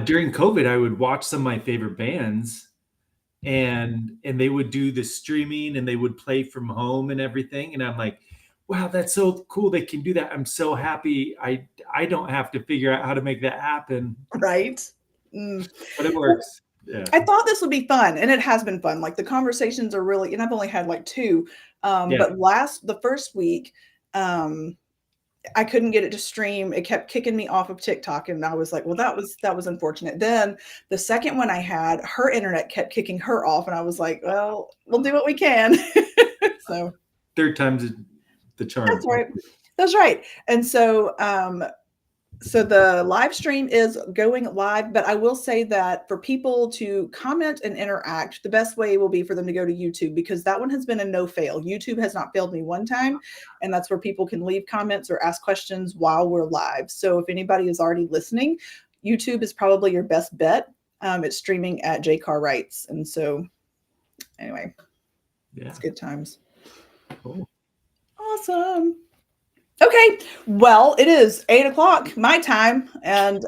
during COVID, I would watch some of my favorite bands, and they would do the streaming, and they would play from home and everything. And I'm like, wow, that's so cool. They can do that. I'm so happy. I don't have to figure out how to make that happen, Right. Mm. but it works. Yeah. I thought this would be fun, and it has been fun. Like the conversations are really, and I've only had like two, Yeah. but the first week, um, I couldn't get it to stream. It kept kicking me off of TikTok, and I was like, well, that was unfortunate. Then the second one I had, her internet kept kicking her off, and I was like, well, we'll do what we can. So Third time's the charm. that's right. That's right. And so so the live stream is going live, but I will say that for people to comment and interact, the best way will be for them to go to YouTube, because that one has been a no fail. YouTube has not failed me one time, and that's where people can leave comments or ask questions while we're live. So if anybody is already listening, YouTube is probably your best bet. It's streaming at J Car Writes. And so anyway, Yeah. it's good times. Cool. Awesome. Okay, well, it is 8 o'clock my time, and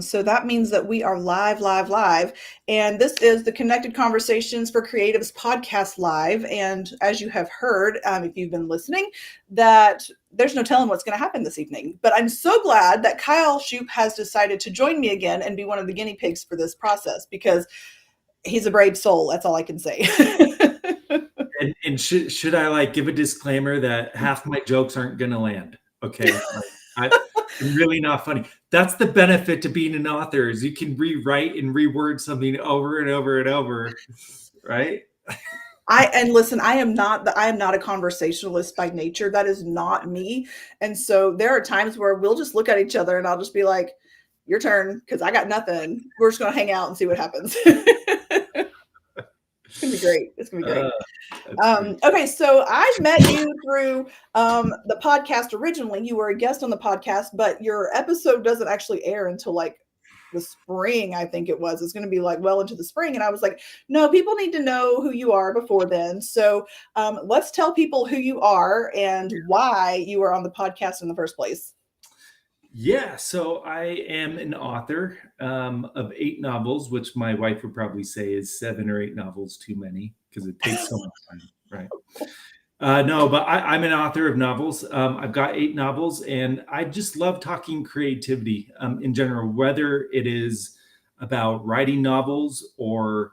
so that means that we are live. And this is the Connected Conversations for Creatives podcast live. And as you have heard, if you've been listening, that there's no telling what's going to happen this evening. But I'm so glad that Kyle Shoop has decided to join me again and be one of the guinea pigs for this process, because he's a brave soul. That's all I can say. And should I like give a disclaimer that half my jokes aren't going to land? Okay. I'm really not funny. That's the benefit to being an author, is you can rewrite and reword something over and over and over. Right. And listen, I am not a conversationalist by nature. That is not me. And so there are times where we'll just look at each other and I'll just be like, your turn, because I got nothing. We're just going to hang out and see what happens. It's going to be great. It's going to be great. Okay, so I met you through the podcast originally. You were a guest on the podcast, but your episode doesn't actually air until like the spring, I think it was. It's going to be like well into the spring. And I was like, no, people need to know who you are before then. So let's tell people who you are and why you are on the podcast in the first place. Yeah, so I am an author of 8 novels, which my wife would probably say is 7 or 8 novels too many, because it takes so much time, right? No, but I'm an author of novels. I've got 8 novels, and I just love talking creativity in general, whether it is about writing novels or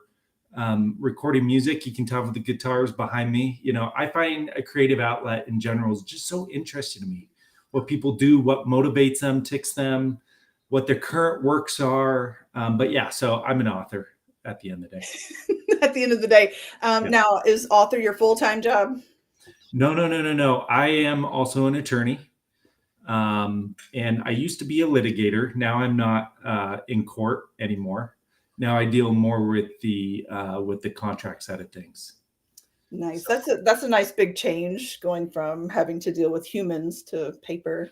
recording music. You can tell with the guitars behind me. You know, I find a creative outlet in general is just so interesting to me. What people do, what motivates them, ticks them, what their current works are. But yeah, so I'm an author at the end of the day. At the end of the day. Now, is author your full-time job? No. I am also an attorney. And I used to be a litigator. Now I'm not in court anymore. Now I deal more with the contract side of things. Nice. That's a nice big change, going from having to deal with humans to paper.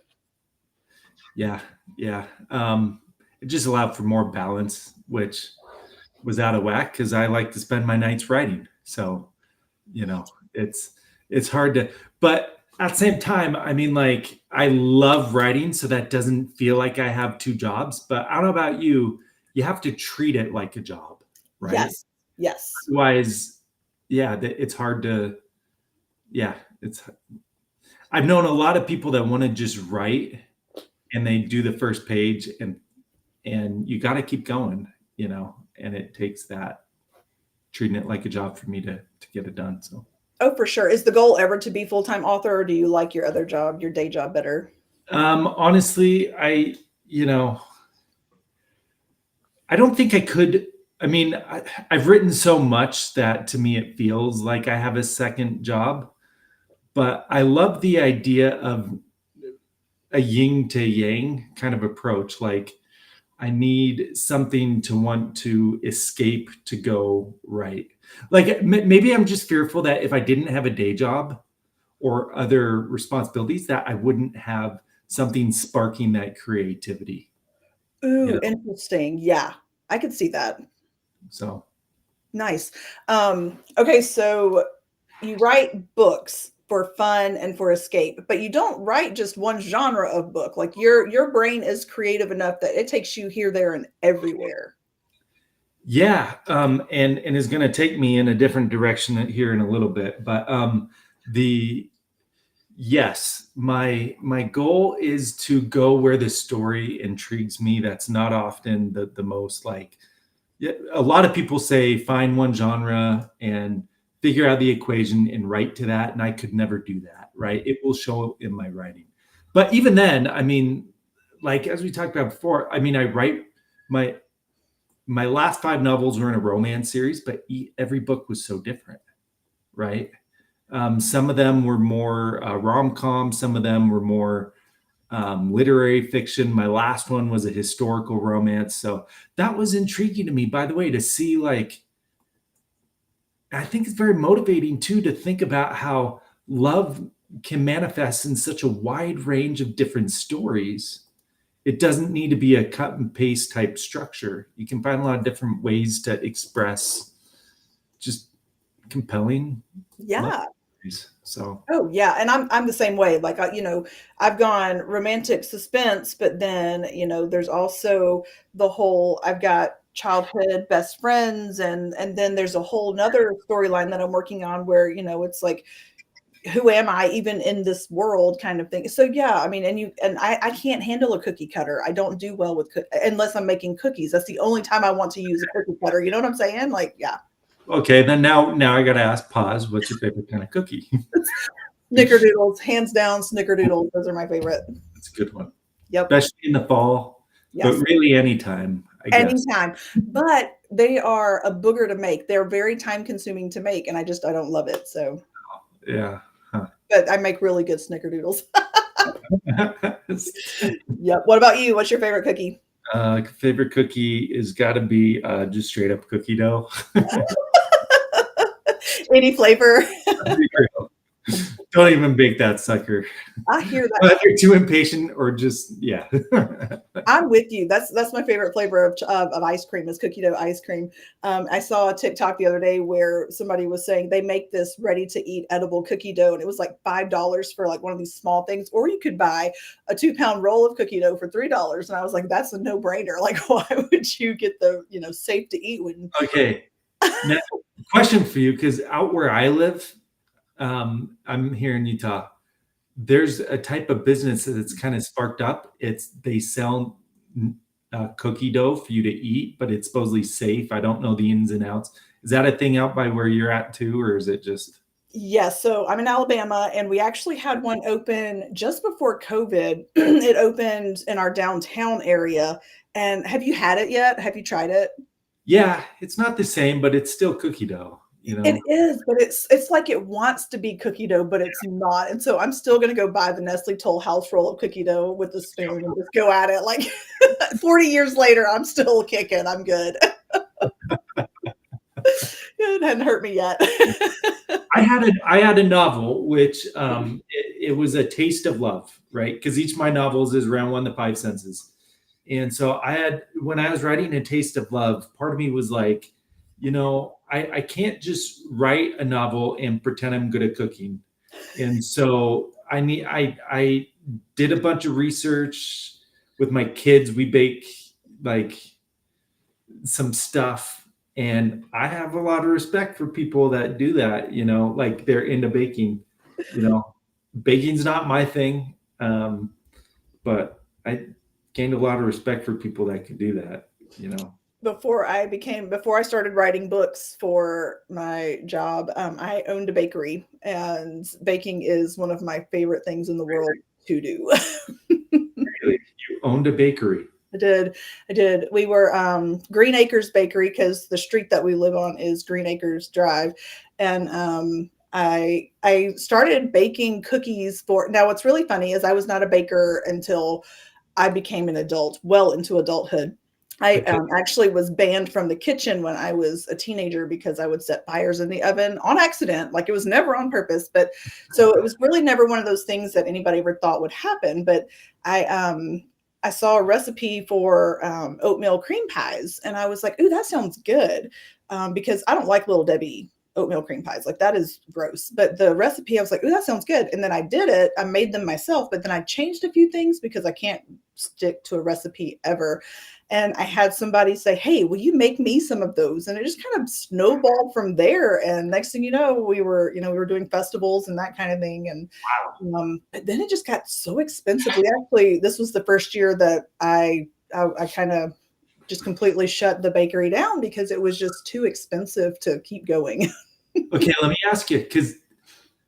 Yeah. It just allowed for more balance, which was out of whack because I like to spend my nights writing. So, you know, it's hard to, but at the same time, I mean, like, I love writing, so that doesn't feel like I have 2 jobs. But I don't know about you, you have to treat it like a job, right? Yes. Otherwise, yeah, it's hard to, I've known a lot of people that want to just write and they do the first page and you got to keep going, you know, and it takes that treating it like a job for me to get it done. So. Oh, for sure. Is the goal ever to be full-time author, or do you like your other job, your day job, better? Honestly, I don't think I could. I mean, I've written so much that to me it feels like I have a second job, but I love the idea of a yin to yang kind of approach. Like, I need something to want to escape to go right. Like, maybe I'm just fearful that if I didn't have a day job or other responsibilities, that I wouldn't have something sparking that creativity. Ooh, you know? Interesting. Yeah, I could see that. So nice. Okay, so you write books. for fun and for escape. But you don't write just one genre of book. Like your brain is creative enough that it takes you here, there, and everywhere. Yeah, and is going to take me in a different direction here in a little bit, but the yes, my goal is to go where the story intrigues me. That's not often the most like, yeah, a lot of people say find one genre and figure out the equation and write to that, and I could never do that, right? It will show in my writing. But even then, I mean, like as we talked about before, I mean, I write my my last five novels were in a romance series, but every book was so different, right? Some of them were more rom-com, some of them were more literary fiction. My last one was a historical romance. So that was intriguing to me, by the way, to see like, I think it's very motivating too to think about how love can manifest in such a wide range of different stories. It doesn't need to be a cut and paste type structure. You can find a lot of different ways to express just compelling love Yeah. stories. So, Oh yeah, and I'm the same way. Like I've gone romantic suspense, but then there's also the whole I've got childhood best friends, and then there's a whole nother storyline that I'm working on where it's like who am I even in this world kind of thing. So yeah, I mean, and I can't handle a cookie cutter. I don't do well with unless I'm making cookies. That's the only time I want to use a cookie cutter. You know what I'm saying? Like yeah, okay, then now I got to ask, pause. What's your favorite kind of cookie? snickerdoodles, hands down, snickerdoodles. Those are my favorite. That's a good one, Yep. especially in the fall, but Yes. really anytime, I guess. Anytime. But they are a booger to make. They're very time consuming to make, and I don't love it. So, Yeah. Huh. but I make really good snickerdoodles. Yep. What about you? What's your favorite cookie? Favorite cookie is got to be just straight up cookie dough. Any flavor? Don't even bake that sucker. I hear that. But if you're too impatient or just, yeah. I'm with you. That's my favorite flavor of ice cream is cookie dough ice cream. I saw a TikTok the other day where somebody was saying they make this ready to eat edible cookie dough, and it was like $5 for like one of these small things, or you could buy a 2-pound roll of cookie dough for $3. And I was like, that's a no brainer. Like, why would you get the safe to eat when? Okay. Now, question for you, because out where I live, I'm here in Utah. There's a type of business that's kind of sparked up. They sell cookie dough for you to eat, but it's supposedly safe. I don't know the ins and outs. Is that a thing out by where you're at too, or is it just? Yes, so I'm in Alabama, and we actually had one open just before COVID. It opened in our downtown area. And have you had it yet? Have you tried it? Yeah, it's not the same, but it's still cookie dough, you It know? is, but it's like it wants to be cookie dough, but it's not. And so I'm still gonna go buy the Nestle Toll house roll of cookie dough with the spoon and just go at it. Like 40 years later, I'm still kicking. I'm good. It hadn't hurt me yet. I had a novel which it was a taste of love, right? Because each of my novels is around one to five senses. And so I had, when I was writing A Taste of Love, part of me was like, I can't just write a novel and pretend I'm good at cooking. And so I did a bunch of research with my kids. We bake like some stuff, and I have a lot of respect for people that do that, like they're into baking. You know, baking's not my thing. But I gained a lot of respect for people that could do that. Before I started writing books for my job, I owned a bakery, and baking is one of my favorite things in the world to do. Really? You owned a bakery. I did. I did. We were Green Acres Bakery because the street that we live on is Green Acres Drive, and I started baking cookies for. Now, what's really funny is I was not a baker until I became an adult, well into adulthood. I Okay. actually was banned from the kitchen when I was a teenager because I would set fires in the oven on accident. Like it was never on purpose, but so it was really never one of those things that anybody ever thought would happen. But I saw a recipe for oatmeal cream pies, and I was like, "Ooh, that sounds good," because I don't like Little Debbie oatmeal cream pies. Like that is gross. But the recipe, I was like, oh, that sounds good. And then I did it. I made them myself, but then I changed a few things because I can't stick to a recipe ever. And I had somebody say, hey, will you make me some of those? And it just kind of snowballed from there. And next thing you know, we were doing festivals and that kind of thing. And but then it just got so expensive. We actually, this was the first year that I kind of just completely shut the bakery down because it was just too expensive to keep going. Okay, let me ask you, because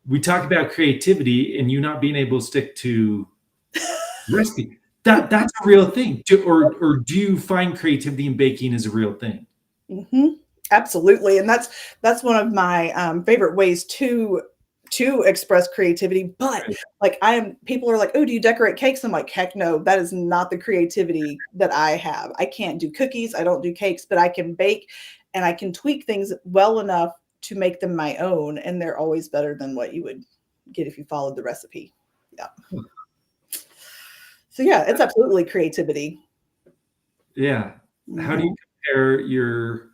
we talk about creativity and you not being able to stick to recipe. That's a real thing. Or do you find creativity in baking is a real thing? Hmm. Absolutely, and that's one of my favorite ways to express creativity. But Right. like people are like, "Oh, do you decorate cakes?" I'm like, "Heck no, that is not the creativity that I have. I can't do cookies, I don't do cakes, but I can bake, and I can tweak things well enough to make them my own, and they're always better than what you would get if you followed the recipe." Yeah. So yeah, it's absolutely creativity. Yeah. How do you Mhm. compare your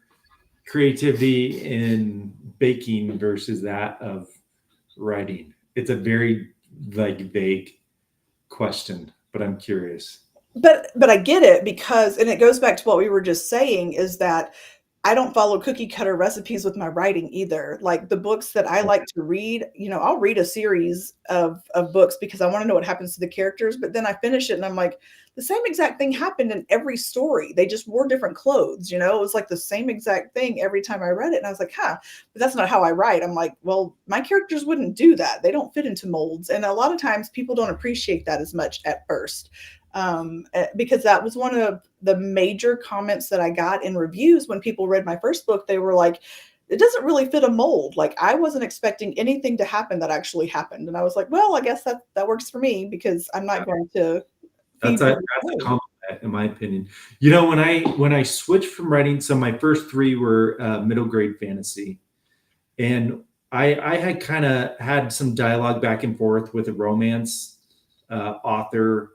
creativity in baking versus that of writing? It's a very like vague question, but I'm curious. But I get it because and it goes back to what we were just saying is that I don't follow cookie cutter recipes with my writing either. Like the books that I like to read, I'll read a series of books because I want to know what happens to the characters, but then I finish it and I'm like, the same exact thing happened in every story. They just wore different clothes, It was like the same exact thing every time I read it. And I was like, huh, but that's not how I write. I'm like, well, my characters wouldn't do that. They don't fit into molds. And a lot of times people don't appreciate that as much at first because that was one of the major comments that I got in reviews when people read my first book. They were like, it doesn't really fit a mold. Like I wasn't expecting anything to happen that actually happened. And I was like, well, I guess that works for me because I'm not going to That's feed a people that's a mold. compliment in my opinion. When I switched from writing, so my first three were middle grade fantasy, and I had kind of had some dialogue back and forth with a romance author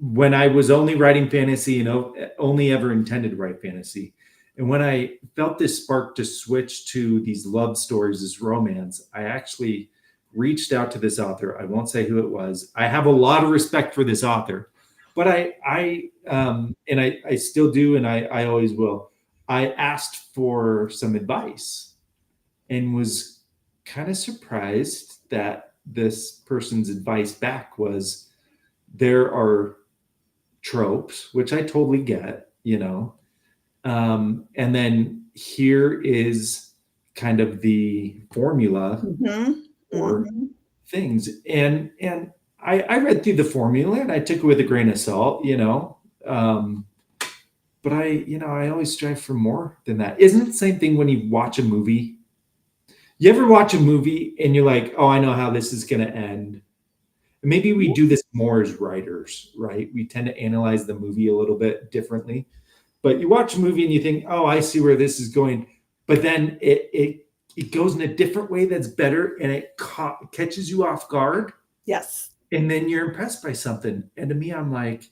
when I was only writing fantasy, only ever intended to write fantasy. And when I felt this spark to switch to these love stories, this romance, I actually reached out to this author. I won't say who it was. I have a lot of respect for this author, but I still do, and I always will. I asked for some advice and was kind of surprised that this person's advice back was there are tropes, which I totally get. And then here is kind of the formula Mhm, for mhm. things. And I read through the formula and I took it with a grain of salt. But I always strive for more than that. Isn't it the same thing when you watch a movie? You ever watch a movie and you're like, oh, I know how this is going to end. Maybe we do this more as writers, right? We tend to analyze the movie a little bit differently. But you watch a movie and you think, oh, I see where this is going. But then it goes in a different way that's better and it catches you off guard. Yes, And then you're impressed by something. And to me, I'm like,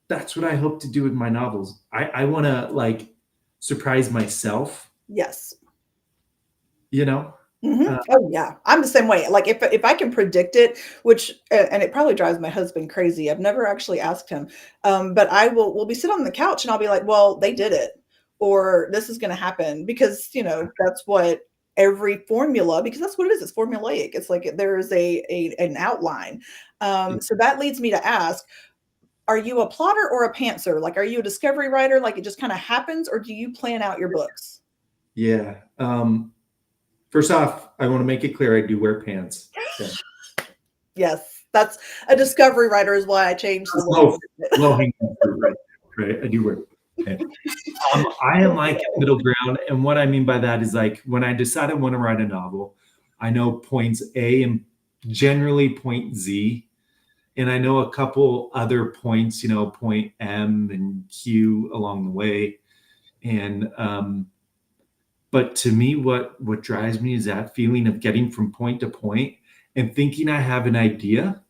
that's what I hope to do with my novels. I want to like surprise myself, yes. you know? Mhm. Uh, Oh, yeah. I'm the same way. Like, if I can predict it, which and it probably drives my husband crazy. I've never actually asked him, but we'll be sitting on the couch, and I'll be like, "Well, they did it," or "This is gonna happen," because, that's what every formula because that's what it is, it's formulaic. It's like there is an outline. So that leads me to ask, are you a plotter or a pantser? Like, are you a discovery writer, like, it just kinda happens, or do you plan out your books? yeah. First off, I want to make it clear I do wear pants. Okay. Yes, that's a discovery writer is why I changed the way Low, I low did hanging fruit, right? I do wear pants. I am like it. middle ground, and what I mean by that is like when I decide I want to write a novel, I know points A and generally point Z, and I know a couple other points, point M and Q along the way. And but to me, what drives me is that feeling of getting from point to point and thinking I have an idea,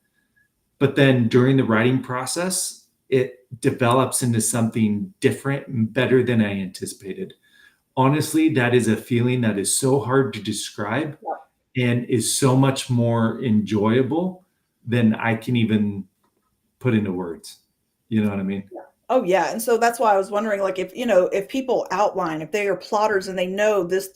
but then during the writing process, it develops into something different and better than I anticipated. honestly, that is a feeling that is so hard to describe and is so much more enjoyable than I can even put into words. You know what I mean? Oh yeah, and so that's why I was wondering, like, if if people outline, if they are plotters and they know this,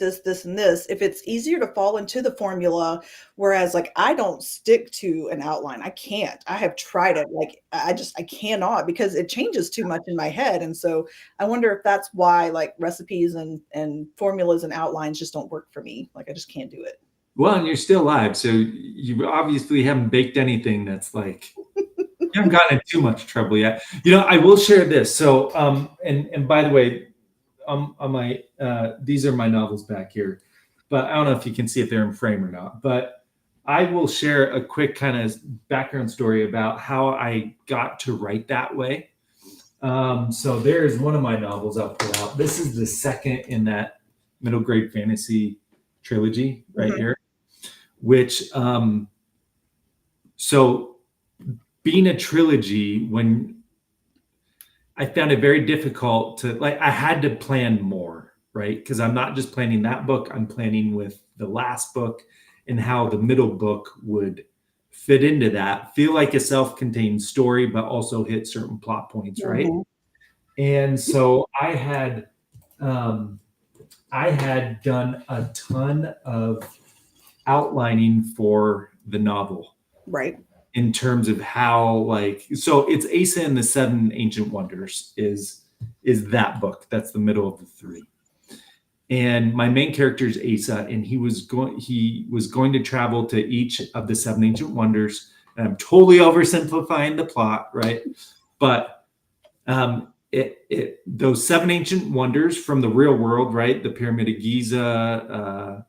and this, if it's easier to fall into the formula, whereas like I don't stick to an outline. I can't. I have tried it. Like I cannot because it changes too much in my head. And so I wonder if that's why like recipes and formulas and outlines just don't work for me. Like I just can't do it. Well, and you're still live, so you obviously haven't baked anything that's like you haven't gotten in too much trouble yet. I will share this. So, and by the way, on my these are my novels back here, but I don't know if you can see if they're in frame or not. But I will share a quick kind of background story about how I got to write that way. So there's one of my novels I'll pull out. This is the second in that middle grade fantasy trilogy right Mhm. here, which so being a trilogy, when I found it very difficult to like, I had to plan more, right? Because I'm not just planning that book, I'm planning with the last book and how the middle book would fit into that, feel like a self contained story, but also hit certain plot points, right? Mhm. And so um, I had done a ton of outlining for the novel Right. in terms of how like so it's Asa and the Seven Ancient Wonders is that book. That's the middle of the three. And my main character is Asa, and he was going to travel to each of the seven ancient wonders. And I'm totally oversimplifying the plot, right? But those seven ancient wonders from the real world, right? The Pyramid of Giza.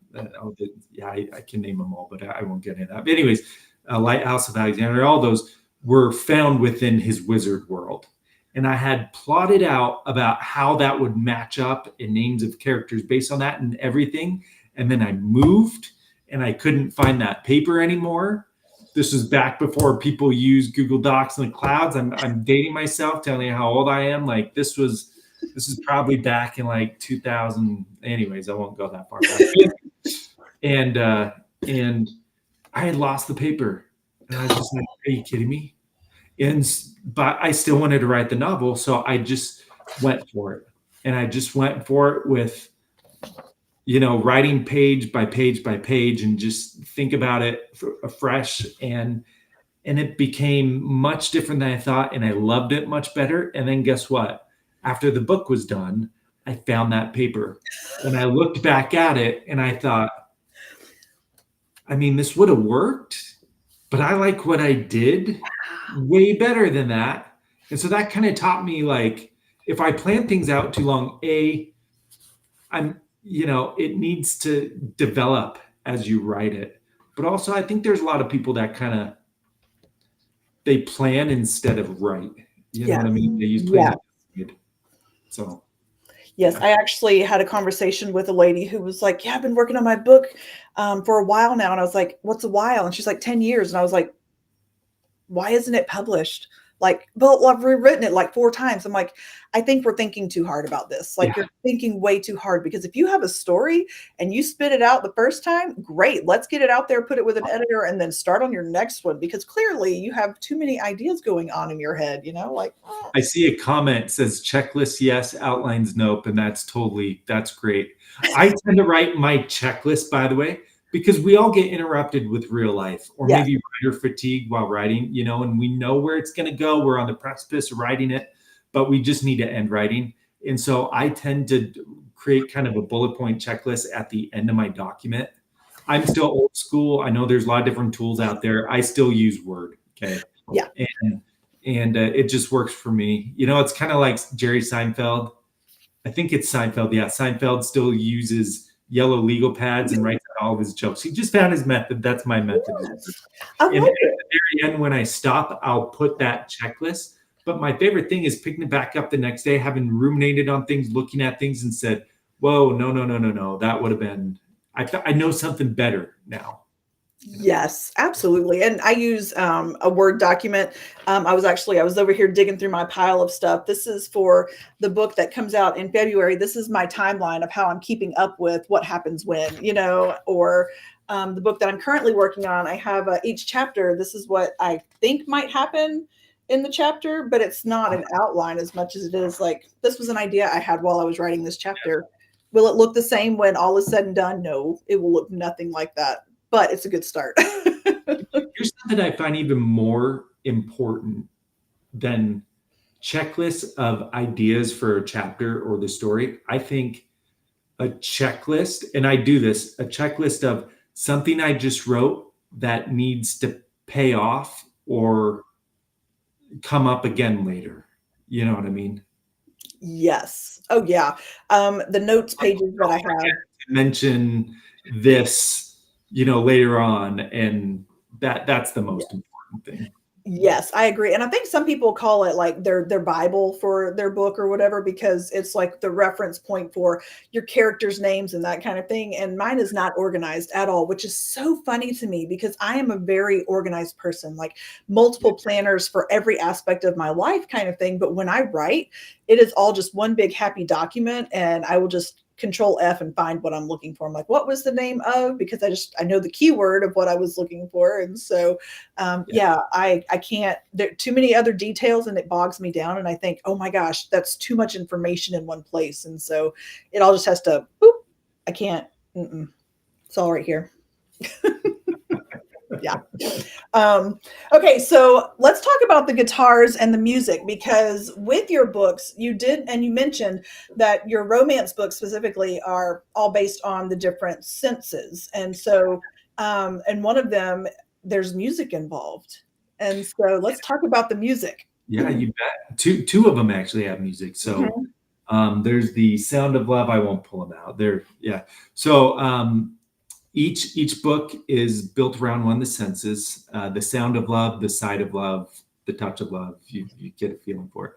Yeah, I can name them all, but I won't get into that. But anyways, Lighthouse of Alexandria, all those were found within his wizard world. And I had plotted out about how that would match up in names of characters based on that and everything. And then I moved and I couldn't find that paper anymore. This was back before people used Google Docs in the clouds. I'm dating myself, telling you how old I am. Like this is probably back in like 2000. Anyways, I won't go that far back. And and I had lost the paper, and I was just like, "Are you kidding me?" And but I still wanted to write the novel, so I just went for it, and I just went for it with writing page by page by page, and just think about it afresh, and it became much different than I thought, and I loved it much better. And then guess what? After the book was done, I found that paper, and I looked back at it, and I thought, I mean, this would have worked, but I like what I did way better than that. And so that kind of taught me like if I plan things out too long, it needs to develop as you write it. But also I think there's a lot of people that kind of they plan instead of write. You know Yeah. what I mean? They use plan Yeah. to decide. So Yes, yeah. I actually had a conversation with a lady who was like, "Yeah, I've been working on my book for a while now." And I was like, "What's a while?" And she's like, "10 years." And I was like, "Why isn't it published?" Like, "But I've rewritten it like 4 times." I'm like, "I think we're thinking too hard about this. Like, Yeah. you're thinking way too hard because if you have a story and you spit it out the first time, great. Let's get it out there, put it with an editor, and then start on your next one because clearly you have too many ideas going on in your head, like, I see a comment says checklist yes, outlines nope, and that's great. I tend to write my checklist, by the way, because we all get interrupted with real life or yes, maybe writer fatigue while writing, and we know where it's going to go. We're on the precipice of writing it, but we just need to end writing. And so I tend to create kind of a bullet point checklist at the end of my document. I'm still old school. I know there's a lot of different tools out there. I still use Word. Okay. yeah, And it just works for me. It's kind of like Jerry Seinfeld. I think it's Seinfeld. Yeah, Seinfeld still uses yellow legal pads and writes out all of his jokes. He just found his method. That's my method. yes. I And love at it. the very end, when I stop, I'll put that checklist. But my favorite thing is picking it back up the next day, having ruminated on things, looking at things, and said, "Whoa, no, no, no, no, no. That would have been. I know something better now." Yes, absolutely. And I use a Word document. I was over here digging through my pile of stuff. This is for the book that comes out in February. This is my timeline of how I'm keeping up with what happens when, or the book that I'm currently working on. I have each chapter. This is what I think might happen in the chapter, but it's not an outline as much as it is like this was an idea I had while I was writing this chapter. Will it look the same when all is said and done? No, it will look nothing like that, but it's a good start. Here's something I find even more important than checklists of ideas for a chapter or the story. I think a checklist, and I do this, a checklist of something I just wrote that needs to pay off or come up again later. You know what I mean? Yes. Oh, yeah. The notes pages that I have. Mention this, later on, and that's the Yeah. most important thing. Yes, I agree. And I think some people call it like their Bible for their book or whatever, because it's like the reference point for your characters' names and that kind of thing. And mine is not organized at all, which is so funny to me because I am a very organized person, like multiple planners for every aspect of my life kind of thing. But when I write, it is all just one big happy document, and I will just control F and find what I'm looking for. I'm like, what was the name of? Because I know the keyword of what I was looking for. And so yeah, I can't, there are too many other details and it bogs me down. And I think, oh my gosh, that's too much information in one place. And so it all just has to, boop, I can't, it's all right here. Yeah. Okay, so let's talk about the guitars and the music, because with your books, you did, and you mentioned that your romance books specifically are all based on the different senses. And so, and one of them, there's music involved. And so let's talk about the music. Yeah, you bet. Two of them actually have music. So Mhm. there's the Sound of Love. I won't pull them out. There, yeah. So each book is built around one of the senses: the sound of love, the sight of love, the touch of love. You get a feeling for it.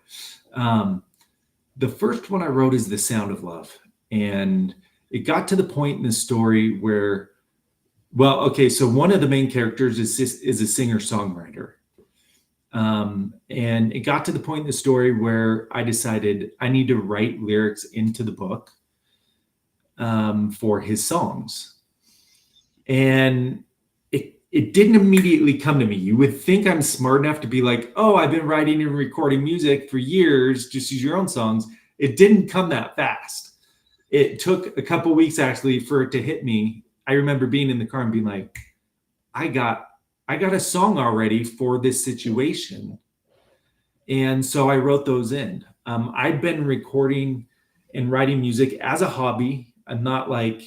The first one I wrote is the sound of love, and it got to the point in the story where, well, okay, so one of the main characters is a singer songwriter. And it got to the point in the story where I decided I need to write lyrics into the book for his songs. And it didn't immediately come to me. You would think I'm smart enough to be like, oh, I've been writing and recording music for years, just use your own songs. It didn't come that fast. It took a couple weeks actually for it to hit me. I remember being in the car and being like, I got a song already for this situation. And so I wrote those in. I'd been recording and writing music as a hobby. I'm not like,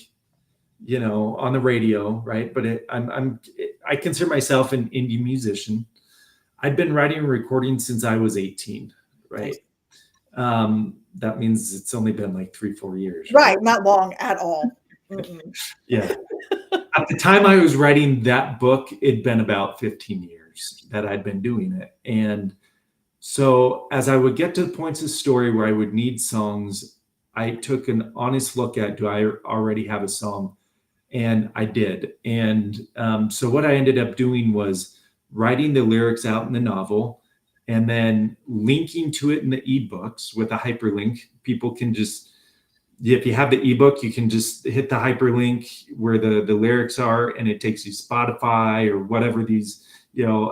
on the radio, right? But I consider myself an indie musician. I'd been writing and recording since I was 18, right? Nice. That means it's only been like 3-4 years, right? Right. Not long at all. Mm-mm. Yeah. At the time I was writing that book, it'd been about 15 years that I'd been doing it. And so as I would get to the points of the story where I would need songs, I took an honest look at, do I already have a song? And I did. And so what I ended up doing was writing the lyrics out in the novel and then linking to it in the ebooks with a hyperlink. People can just, if you have the ebook, you can just hit the hyperlink where the lyrics are, and it takes you Spotify or whatever these,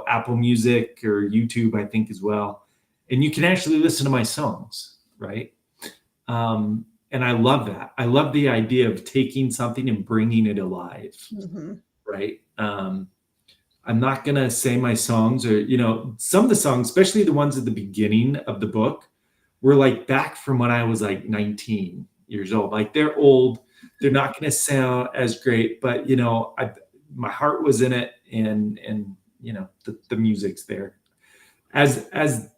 Apple Music or YouTube, I think, as well. And you can actually listen to my songs, right? And I love that. I love the idea of taking something and bringing it alive, right? I'm not going to say my songs or, some of the songs, especially the ones at the beginning of the book, were like back from when I was like 19 years old. Like they're old. They're not going to sound as great, but, my heart was in it, and the music's there. As the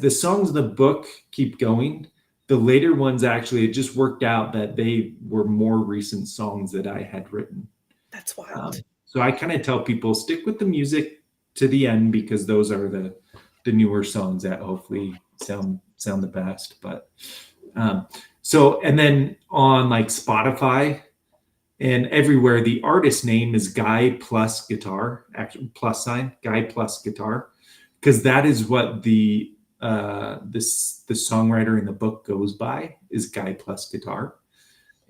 songs of the book keep going, the later ones, actually, it just worked out that they were more recent songs that I had written. That's wild. So I kind of tell people, stick with the music to the end, because those are the newer songs that hopefully sound the best. But so, and then on like Spotify, And everywhere the artist name is Guy plus guitar, actually plus sign, Guy plus guitar, because that is what the songwriter in the book goes by, is Guy plus guitar.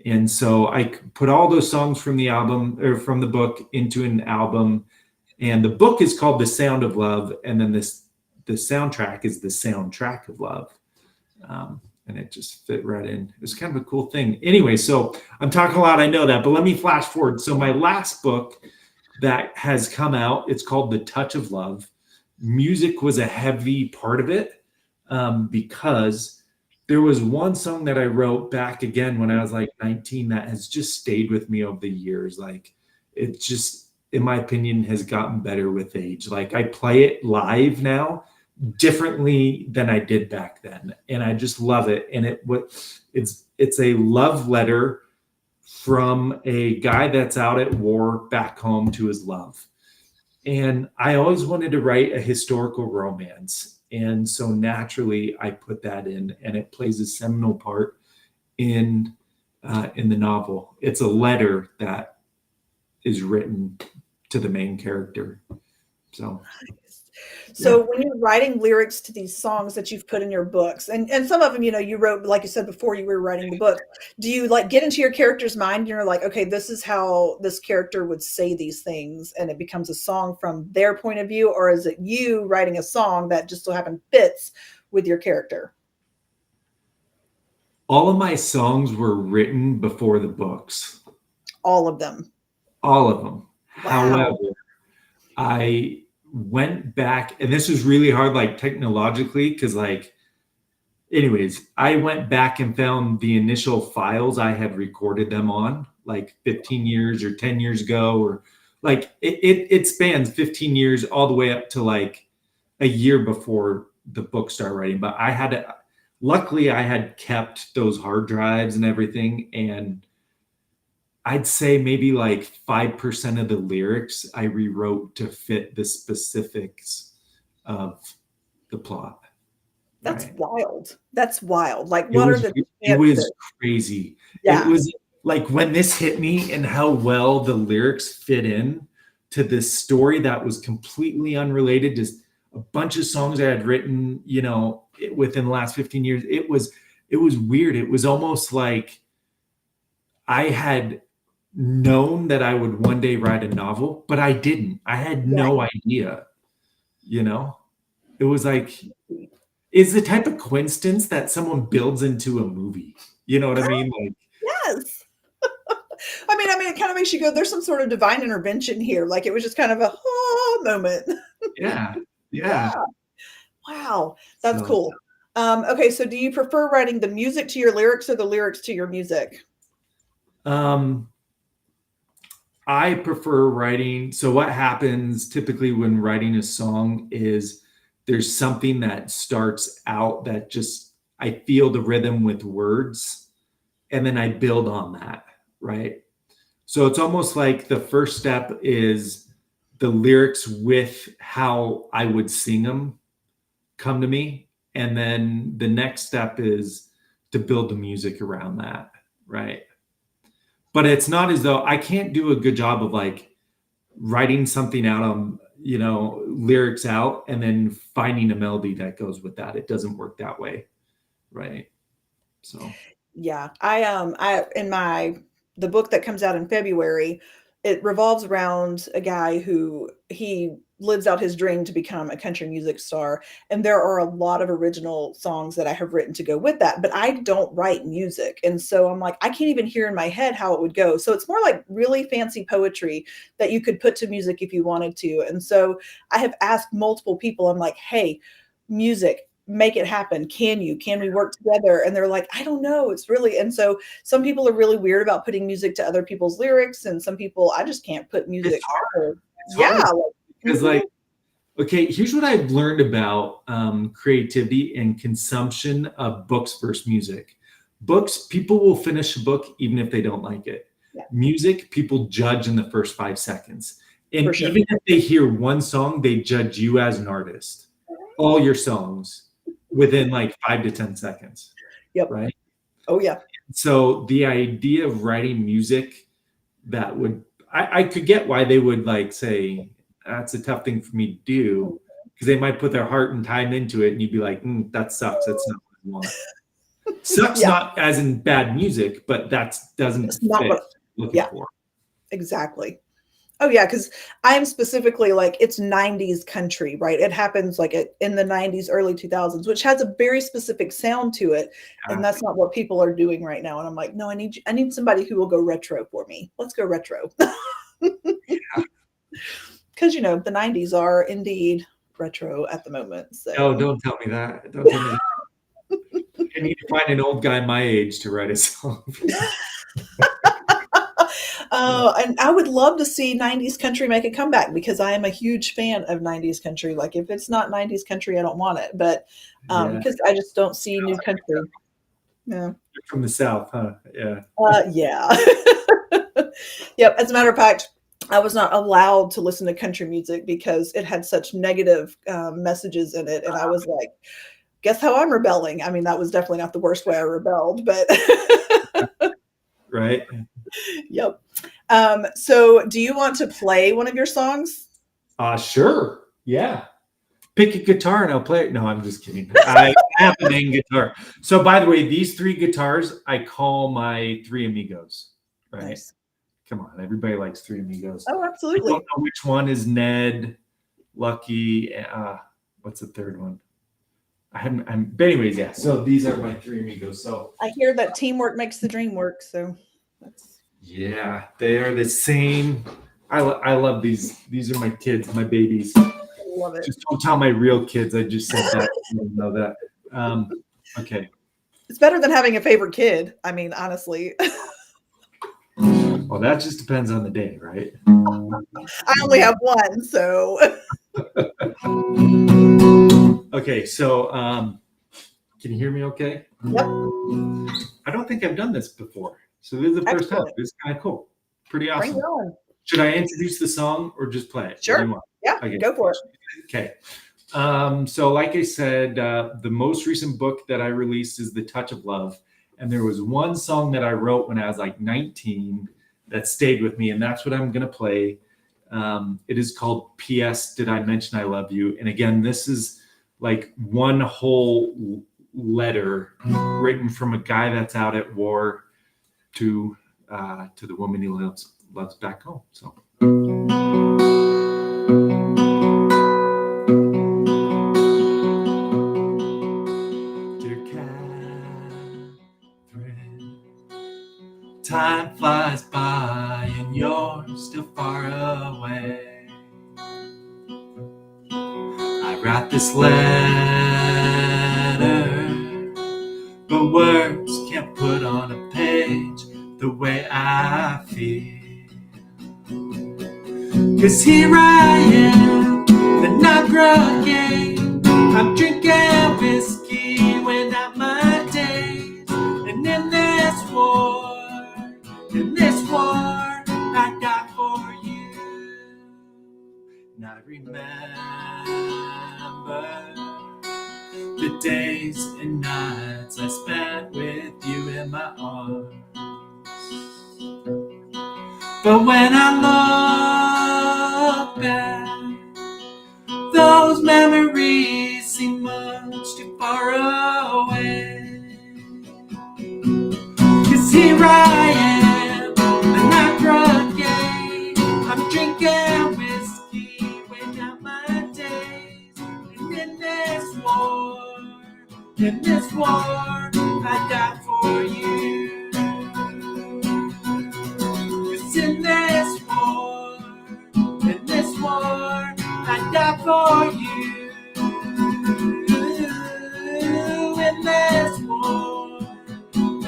And so I put all those songs from the album or from the book into an album, and the book is called The Sound of Love, and then the soundtrack is The Soundtrack of Love. And it just fit right in. It was kind of a cool thing. Anyway, so I'm talking a lot, I know that, but let me flash forward. So my last book that has come out, it's called The Touch of Love. Music was a heavy part of it, because there was one song that I wrote back again when I was like 19 that has just stayed with me over the years. Like, it just, in my opinion, has gotten better with age. Like, I play it live now differently than I did back then, and I just love it. And it's a love letter from a guy that's out at war back home to his love. And I always wanted to write a historical romance, and so naturally I put that in, and it plays a seminal part in the novel. It's a letter that is written to the main character. So So yeah. when you're writing lyrics to these songs that you've put in your books, and some of them, you wrote, like you said before you were writing the book, do you like get into your character's mind and you're like, okay, this is how this character would say these things, and it becomes a song from their point of view, or is it you writing a song that just so happen fits with your character? All of my songs were written before the books, All of them. all of them. Wow. However, I went back, and this was really hard, like technologically, because like, anyways, I went back and found the initial files I had recorded them on, like 15 years or 10 years ago, or like it spans 15 years all the way up to like a year before the book started writing. But luckily I had kept those hard drives and everything, and I'd say maybe like 5% of the lyrics I rewrote to fit the specifics of the plot. That's Right. wild. That's wild. Like, It what are was the it was chances? crazy. It Yeah. was like when this hit me and how well the lyrics fit in to this story that was completely unrelated, just a bunch of songs I had written, within the last 15 years. It was weird. It was almost like I had known that I would one day write a novel, but I didn't. I had no Right. idea, you know? It was like, it's the type of coincidence that someone builds into a movie. You know what I mean? Like, Yes. I mean, it kind of makes you go, there's some sort of divine intervention here. Like, it was just kind of a moment. yeah, yeah. Yeah. Wow. That's So, cool. Okay. So do you prefer writing the music to your lyrics or the lyrics to your music? um, I prefer writing. So, what happens typically when writing a song is there's something that starts out that just, I feel the rhythm with words, and then I build on that, right? So it's almost like the first step is the lyrics with how I would sing them come to me. And then the next step is to build the music around that, right? But it's not as though I can't do a good job of like writing something out on, lyrics out and then finding a melody that goes with that. It doesn't work that way, right? So, Yeah. I in my the book that comes out in February, it revolves around a guy who he lives out his dream to become a country music star. And there are a lot of original songs that I have written to go with that, but I don't write music. And so I'm like, I can't even hear in my head how it would go. So it's more like really fancy poetry that you could put to music if you wanted to. And so I have asked multiple people, I'm like, hey, music, make it happen. Can we work together? And they're like, I don't know. It's really, and so some people are really weird about putting music to other people's lyrics. And some people, I just can't put it's music. hard. It's Yeah. hard Like, because, mhm. like, okay, here's what I've learned about creativity and consumption of books versus music. Books, people will finish a book even if they don't like it. Yeah, Music, people judge in the first 5 seconds. for And sure. even if they hear one song, they judge you as an artist. All your songs within like 5 to 10 seconds, Yep. right? Oh, yeah. So the idea of writing music that would I could get why they would like say that's a tough thing for me to do because they might put their heart and time into it, and you'd be like, that sucks. That's not what I want. Sucks Yeah, not as in bad music, but that doesn't it's not fit what. looking Yeah, for. exactly. Oh yeah, because I'm specifically like it's '90s country, right? It happens like in the '90s, early 2000s, which has a very specific sound to it, and Yeah. that's not what people are doing right now. And I'm like, no, I need somebody who will go retro for me. Let's go retro, because the '90s are indeed retro at the moment. No, So. don't tell me that. Don't tell me that. I need to find an old guy my age to write a song. And I would love to see '90s country make a comeback because I am a huge fan of '90s country. Like if it's not '90s country, I don't want it. But Yeah. because I just don't see new country. Yeah. You're from the South, huh? Yeah. Yeah. Yep. As a matter of fact, I was not allowed to listen to country music because it had such negative messages in it, and I was like, "Guess how I'm rebelling?" I mean, that was definitely not the worst way I rebelled, but Right. yep. So, do you want to play one of your songs? Sure. Yeah. Pick a guitar and I'll play it. No, I'm just kidding. I have the main guitar. So, by the way, these three guitars I call my three amigos. Right. Nice. Come on, everybody likes three amigos. Oh, I absolutely. don't know which one is Ned, Lucky. What's the third one? But anyways, yeah. So these are my three amigos. So I hear that teamwork makes the dream work. So that's yeah, they are the same. I love these. These are my kids, my babies. love it. Just don't tell my real kids. I just said that. You don't know that. Okay. It's better than having a favorite kid. I mean, honestly, Well, that just depends on the day, right? I only have one. So Okay. So can you hear me? Okay. yep. I don't think I've done this before. So this is the first time. Excellent. This is kind of cool. Pretty Bring awesome. it on. Should I introduce the song or just play it? Sure. What do you want? Yeah. Okay. Go for it. Okay. So like I said, the most recent book that I released is The Touch of Love. And there was one song that I wrote when I was like 19 that stayed with me. And that's what I'm going to play. It is called P.S. Did I Mention I Love You? And again, this is like one whole letter written from a guy that's out at war to the woman he loves back home. So. Dear Catherine, time flies by and you're still far away. I write this letter, but words can't put on a page the way I feel. 'Cause here I am, the night broken. I'm drinking whiskey, weighing out my days. And in this war, I die for you. And I remember the days and nights I spent with you in my arms. But when I look back, those memories seem much too far away. 'Cause here I am, the night broken. I'm drinking whiskey, weighing out my days. And in this war, I die for you. 'Cause in this war, I die for you.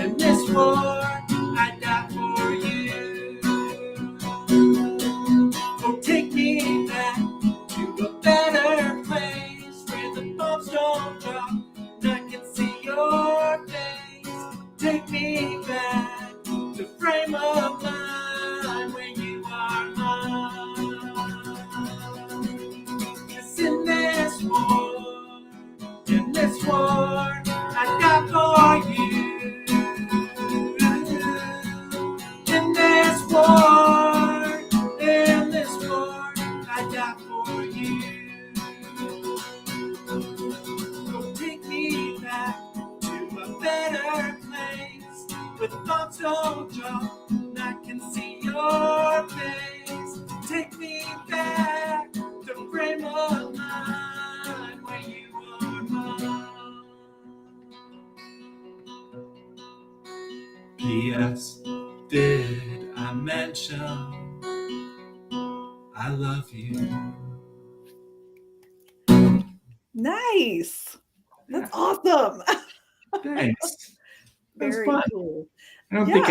In this war, I die for you. Oh, take me back to a better place where the bombs don't drop and I can see your face. Take me back to frame of mind where you are mine. 'Cause in this war, I die for you. In this war, with thoughts don't drop, and I can see your face. Take me back to frame of mind where you are mine. P.S. Did I mention I love you? Nice. That's Yeah, awesome. thanks. That's Very fun. cool. I don't think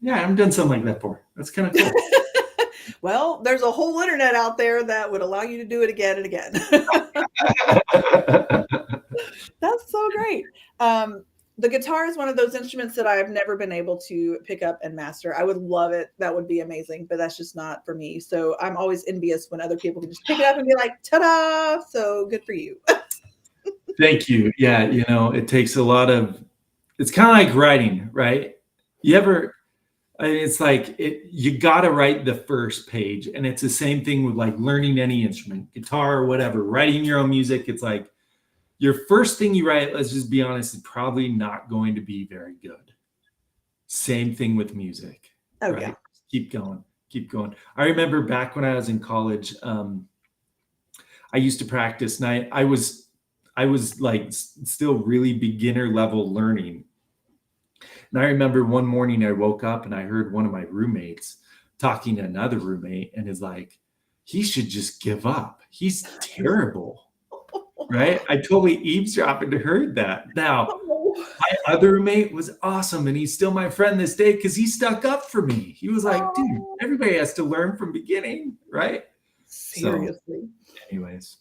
Yeah. I haven't done something like that before. That's kind of cool. Well, there's a whole internet out there that would allow you to do it again and again. That's so great. The guitar is one of those instruments that I've never been able to pick up and master. I would love it. That would be amazing, but that's just not for me. So I'm always envious when other people can just pick it up and be like, ta-da! So good for you. Thank you. Yeah, it takes a lot of. It's kind of like writing, right? You ever? It's like you got to write the first page, and it's the same thing with like learning any instrument, guitar or whatever. Writing your own music, it's like your first thing you write. Let's just be honest, is probably not going to be very good. Same thing with music, Oh, right? yeah. Keep going, keep going. I remember back when I was in college, I used to practice, and I was like still really beginner level learning. And I remember one morning I woke up and I heard one of my roommates talking to another roommate and is like, he should just give up. He's terrible. Right? I totally eavesdropped and heard that. Now, my other roommate was awesome and he's still my friend this day because he stuck up for me. He was like, dude, everybody has to learn from beginning, right? Seriously. So, anyways.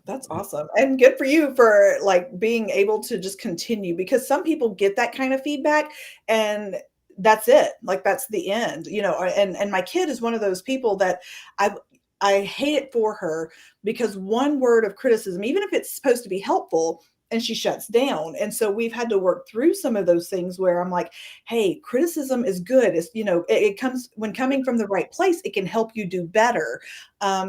That's awesome. And good for you for like being able to just continue, because some people get that kind of feedback and that's it. Like that's the end, and my kid is one of those people that I I hate it for her, because one word of criticism, even if it's supposed to be helpful, and she shuts down. And so we've had to work through some of those things where I'm like, hey, criticism is good. It comes when coming from the right place, it can help you do better.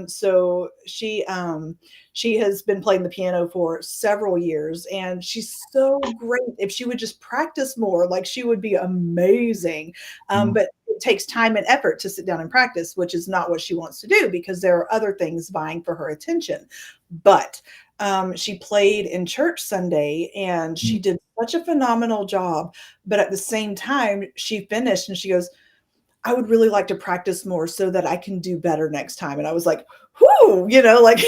So she has been playing the piano for several years and she's so great. If she would just practice more, like she would be amazing. But it takes time and effort to sit down and practice, which is not what she wants to do because there are other things vying for her attention. But she played in church Sunday and she did such a phenomenal job. But at the same time, she finished and she goes, I would really like to practice more so that I can do better next time. And I was like, whoo, like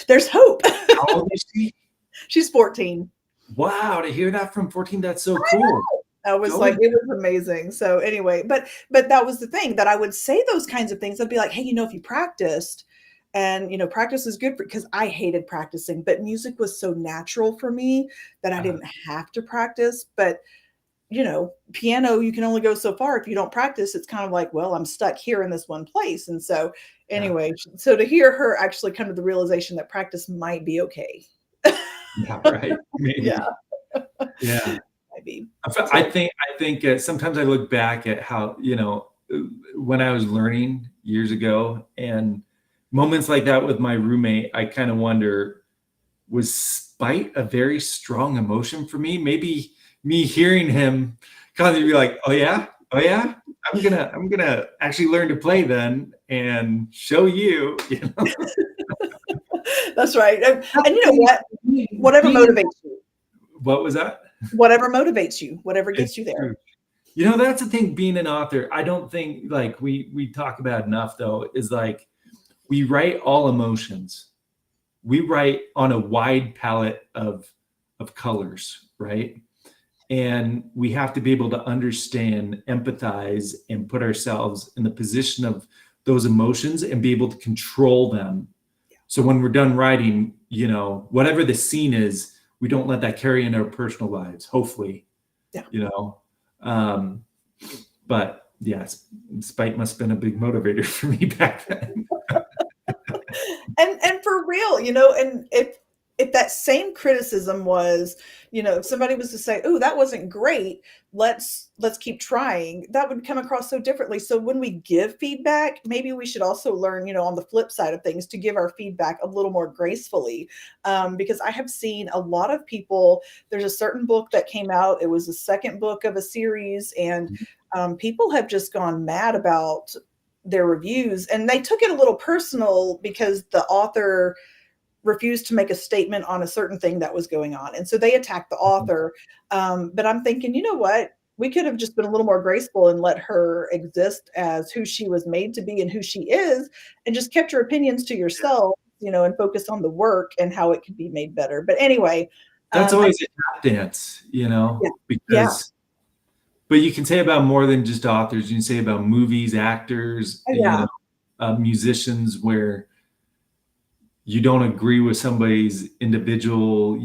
there's hope. How old is she? She's 14. Wow, to hear that from 14, that's so cool. I was like, it was amazing. So anyway, but that was the thing, that I would say those kinds of things. I'd be like, hey, if you practiced, and practice is good because I hated practicing, but music was so natural for me that I didn't have to practice. But piano, you can only go so far. If you don't practice, it's kind of like, well, I'm stuck here in this one place. And so anyway, so to hear her actually come to the realization that practice might be okay. Yeah, right. Maybe. Yeah. Yeah. Maybe. I think sometimes I look back at how, when I was learning years ago, and moments like that with my roommate, I kind of wonder, was spite a very strong emotion for me? Maybe me hearing him kind of be like, oh yeah, I'm gonna actually learn to play then and show you. That's right. And you know what? Whatever motivates you. What was that? Whatever motivates you, whatever gets you there. True. That's the thing, being an author, I don't think like we talk about enough though, is like we write all emotions. We write on a wide palette of colors, right? And we have to be able to understand, empathize, and put ourselves in the position of those emotions and be able to control them. So when we're done writing, whatever the scene is, we don't let that carry into our personal lives, hopefully. Yeah. But yes, spite must have been a big motivator for me back then. And for real, and if that same criticism was, if somebody was to say, "Oh, that wasn't great. Let's keep trying," that would come across so differently. So when we give feedback, maybe we should also learn, on the flip side of things, to give our feedback a little more gracefully. Because I have seen a lot of people. There's a certain book that came out. It was the second book of a series, and people have just gone mad about their reviews, and they took it a little personal because the author refused to make a statement on a certain thing that was going on. And so they attacked the author. But I'm thinking, you know what? We could have just been a little more graceful and let her exist as who she was made to be and who she is, and just kept your opinions to yourself, and focus on the work and how it could be made better. But anyway, That's I, always a tap dance, yeah, yeah, because but you can say about more than just authors. You can say about movies, actors, yeah, musicians, where you don't agree with somebody's individual,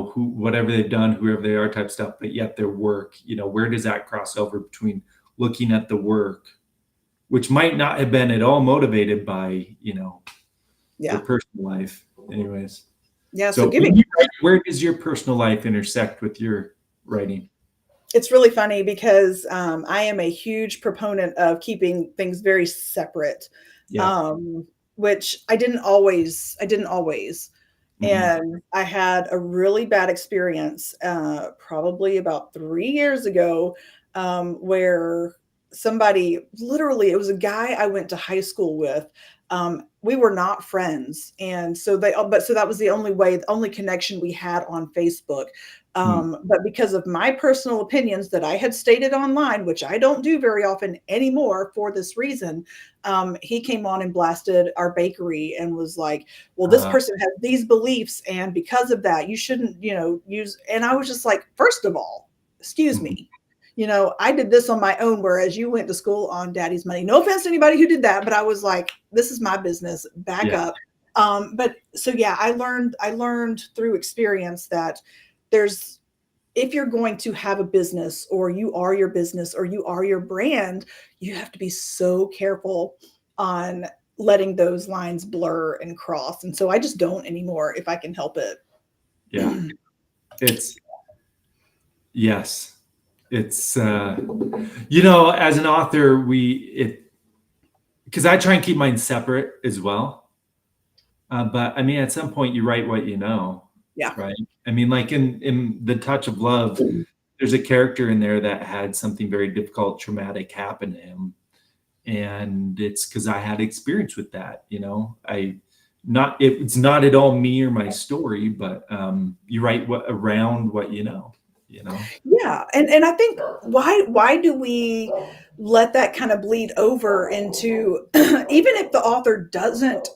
who whatever they've done, whoever they are, type stuff, but yet their work, where does that cross over between looking at the work, which might not have been at all motivated by, their yeah, personal life, anyways. yeah. So So when giving you write, where does your personal life intersect with your writing? it's really funny because I am a huge proponent of keeping things very separate, Yeah. um, which I didn't always. Hmm. And I had a really bad experience probably about 3 years ago, where somebody, literally, it was a guy I went to high school with. We were not friends. And so that was the only connection we had on Facebook. But because of my personal opinions that I had stated online, which I don't do very often anymore for this reason, he came on and blasted our bakery and was like, "Well, this Uh, person has these beliefs, and because of that, you shouldn't, use." And I was just like, first of all, excuse mhm. me. I did this on my own, whereas you went to school on daddy's money. No offense to anybody who did that, but I was like, this is my business. Back Yeah. up. But so yeah, I learned through experience that there's if you're going to have a business, or you are your business, or you are your brand, you have to be so careful on letting those lines blur and cross. And so I just don't anymore if I can help it. Yeah. It's, yes. It's, as an author, because I try and keep mine separate as well. But I mean, at some point, you write what you know, Yeah. right? I mean, like in The Touch of Love, there's a character in there that had something very difficult, traumatic happen to him, and it's because I had experience with that. It's not at all me or my story, but you write around what you know. You know. Yeah, and I think, why do we let that kind of bleed over into even if the author doesn't,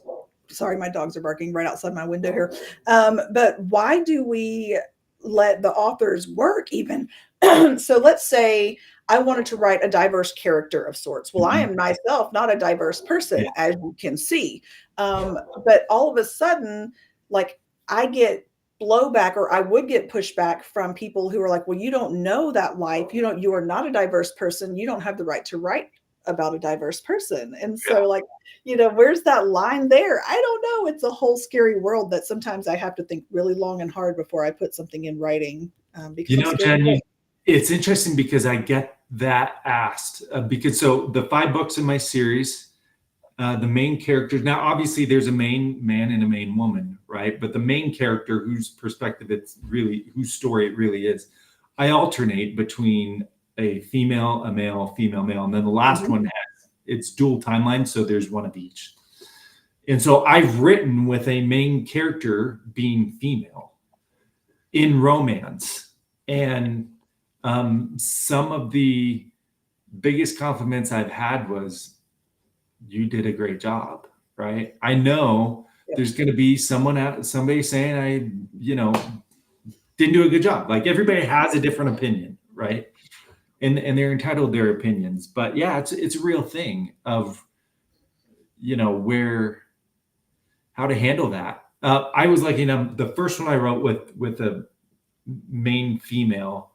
sorry, my dogs are barking right outside my window here. But why do we let the author's work even? So let's say I wanted to write a diverse character of sorts. Well, I Mhm. am myself not a diverse Yeah. person, as you can see. But all of a sudden, like, I get blowback, or I would get pushback from people who are like, well, you don't know that life. You are not a diverse person. You don't have the right to write about a diverse person. And so, like, where's that line there? I don't know. It's a whole scary world that sometimes I have to think really long and hard before I put something in writing, because I'm scared. Jen, it's interesting because I get that asked because so the 5 books in my series, the main characters. Now, obviously, there's a main man and a main woman, right? But the main character, whose perspective it's really, whose story it really is, I alternate between a female, a male, female, male, and then the last Mhm. one has it's dual timeline, so there's one of each. And so I've written with a main character being female in romance, and some of the biggest compliments I've had was, you did a great job, right? I know Yeah. there's going to be somebody saying didn't do a good job. Like, everybody has a different opinion, right? And they're entitled to their opinions. But yeah, it's a real thing of, where, how to handle that. I was lucky enough. The first one I wrote with a main female,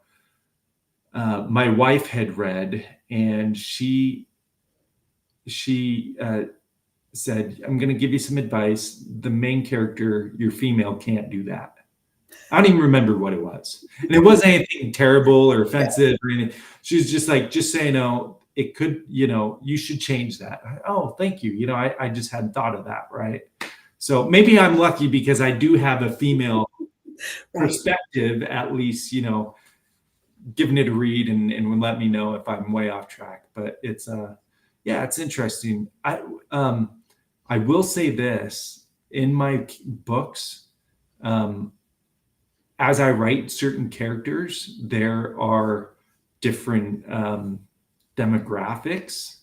my wife had read, and she said, "I'm going to give you some advice. The main character, your female, can't do that." I don't even remember what it was. And it wasn't anything terrible or Yeah. offensive or anything. She was just like, just so you know, it could, you should change that. Oh, thank you. I just hadn't thought of that. Right. So maybe I'm lucky because I do have a female Right. perspective, at least, giving it a read and would let me know if I'm way off track. But yeah, it's interesting. I will say this in my books, um, as I write certain characters, there are different demographics.